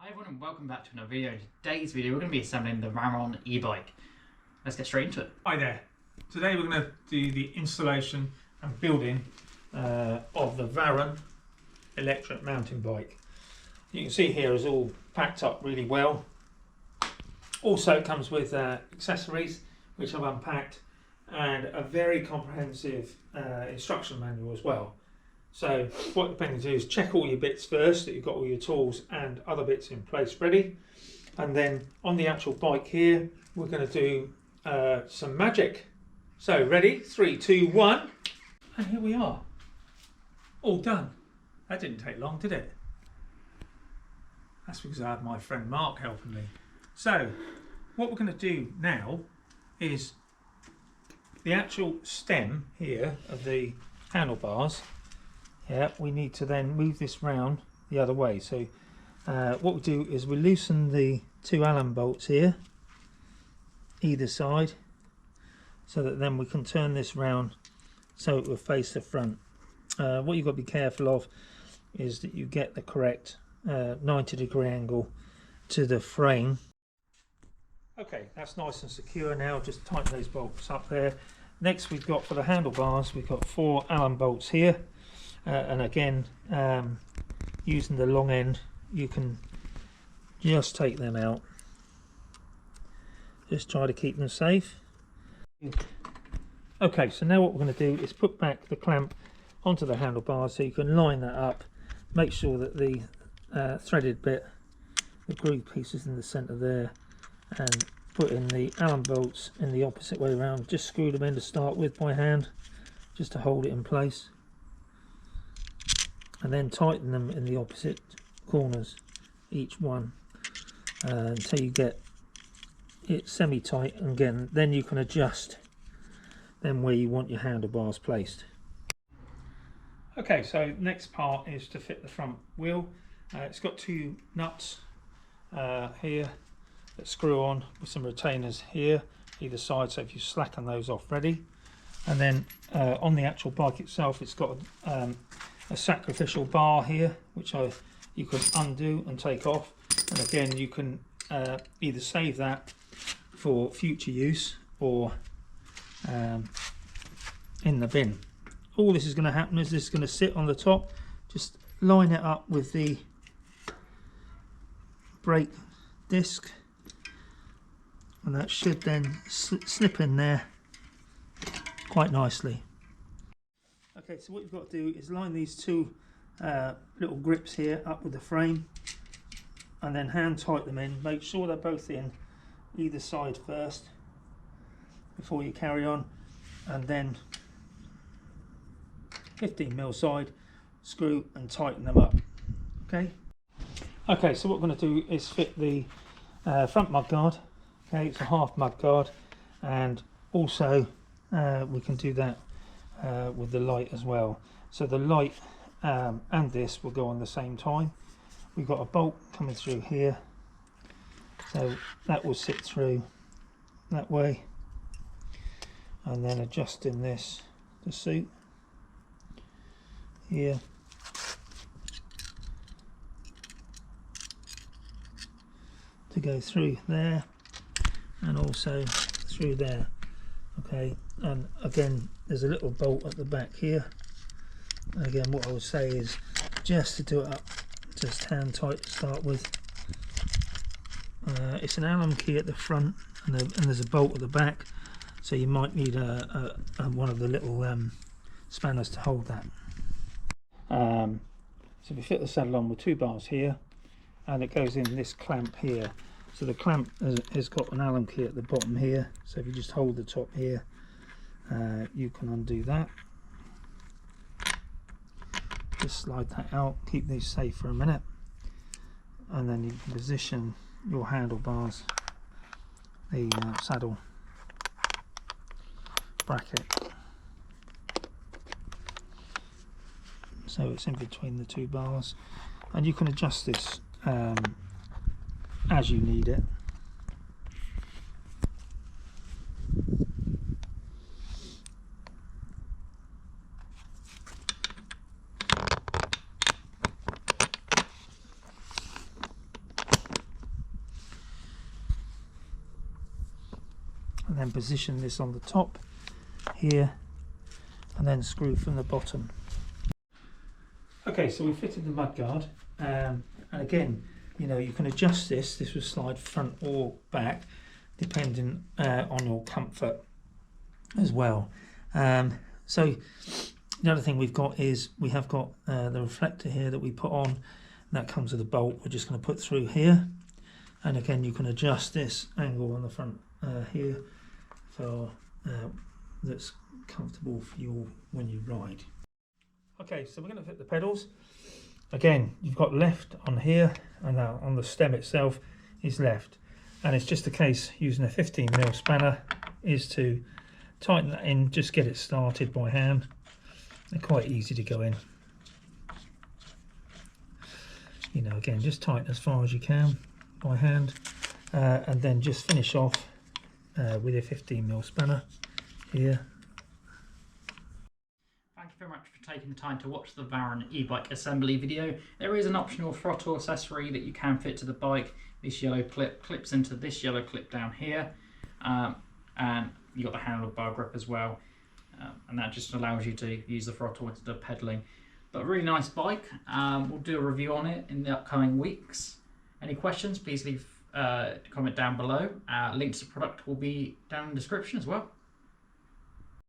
Hi everyone and welcome back to another video. In today's video we're going to be assembling the Varun EBike. Let's get straight into it. Hi there. Today we're going to do the installation and building of the Varun electric mountain bike. You can see here is all packed up really well. Also it comes with accessories which I've unpacked and a very comprehensive instruction manual as well. So what you're going to do is check all your bits first, that you've got all your tools and other bits in place ready. And then on the actual bike here, we're going to do some magic. So ready? 3, 2, 1. And here we are. All done. That didn't take long, did it? That's because I had my friend Mark helping me. So what we're going to do now is the actual stem here of the handlebars. Yeah, we need to then move this round the other way. So what we do is we loosen the 2 Allen bolts here, either side, so that then we can turn this round so it will face the front. What you've got to be careful of is that you get the correct 90-degree angle to the frame. Okay, that's nice and secure now. Just tighten those bolts up there. Next we've got for the handlebars, we've got 4 Allen bolts here. And again, using the long end, you can just take them out. Just try to keep them safe. Okay, so now what we're going to do is put back the clamp onto the handlebars so you can line that up. Make sure that the threaded bit, the groove piece is in the centre there, and put in the Allen bolts in the opposite way around. Just screw them in to start with by hand, just to hold it in place. And then tighten them in the opposite corners, each one, until you get it semi-tight. And again, then you can adjust then where you want your handlebars placed. Okay, so next part is to fit the front wheel. It's got 2 nuts here that screw on with some retainers here either side, so if you slacken those off ready. And then on the actual bike itself, it's got a sacrificial bar here which you can undo and take off, and again you can either save that for future use or in the bin. All this is going to happen is this is going to sit on the top. Just line it up with the brake disc and that should then slip in there quite nicely. Okay, so what you've got to do is line these 2 little grips here up with the frame and then hand tight them in. Make sure they're both in either side first before you carry on, and then 15mm side, screw and tighten them up. Okay, so what we're going to do is fit the front mudguard. Okay, it's a half mudguard, and also we can do that with the light as well. So the light and this will go on the same time. We've got a bolt coming through here, so that will sit through that way, and then adjusting this to suit here. To go through there and also through there. Okay, and again there's a little bolt at the back here. Again, what I would say is just to do it up, just hand tight to start with. It's an Allen key at the front, and there's a bolt at the back, so you might need one of the little spanners to hold that. So we fit the saddle on with 2 bars here, and it goes in this clamp here. So the clamp has got an Allen key at the bottom here, so if you just hold the top here, you can undo that. Just slide that out, keep these safe for a minute, and then you can position your handlebars, the saddle bracket, so it's in between the 2 bars, and you can adjust this as you need it. and then position this on the top here, and then screw from the bottom. Okay, so we fitted the mudguard, and again, you know, you can adjust this. This will slide front or back, depending on your comfort as well. So the other thing we've got is we have got the reflector here that we put on, and that comes with a bolt. We're just going to put through here, and again, you can adjust this angle on the front here for that's comfortable for you when you ride. Okay, so we're going to fit the pedals. Again, you've got left on here, and now on the stem itself is left, and it's just a case using a 15mm spanner is to tighten that in, just get it started by hand. They're quite easy to go in. You know, again, just tighten as far as you can by hand, and then just finish off with a 15mm spanner here. Thank you very much for taking the time to watch the Varun EBike assembly video. There is an optional throttle accessory that you can fit to the bike. This yellow clip clips into this yellow clip down here, and you've got the handlebar grip as well, and that just allows you to use the throttle instead of pedaling. But a really nice bike. We'll do a review on it in the upcoming weeks. Any questions, please leave a comment down below. Links to the product will be down in the description as well.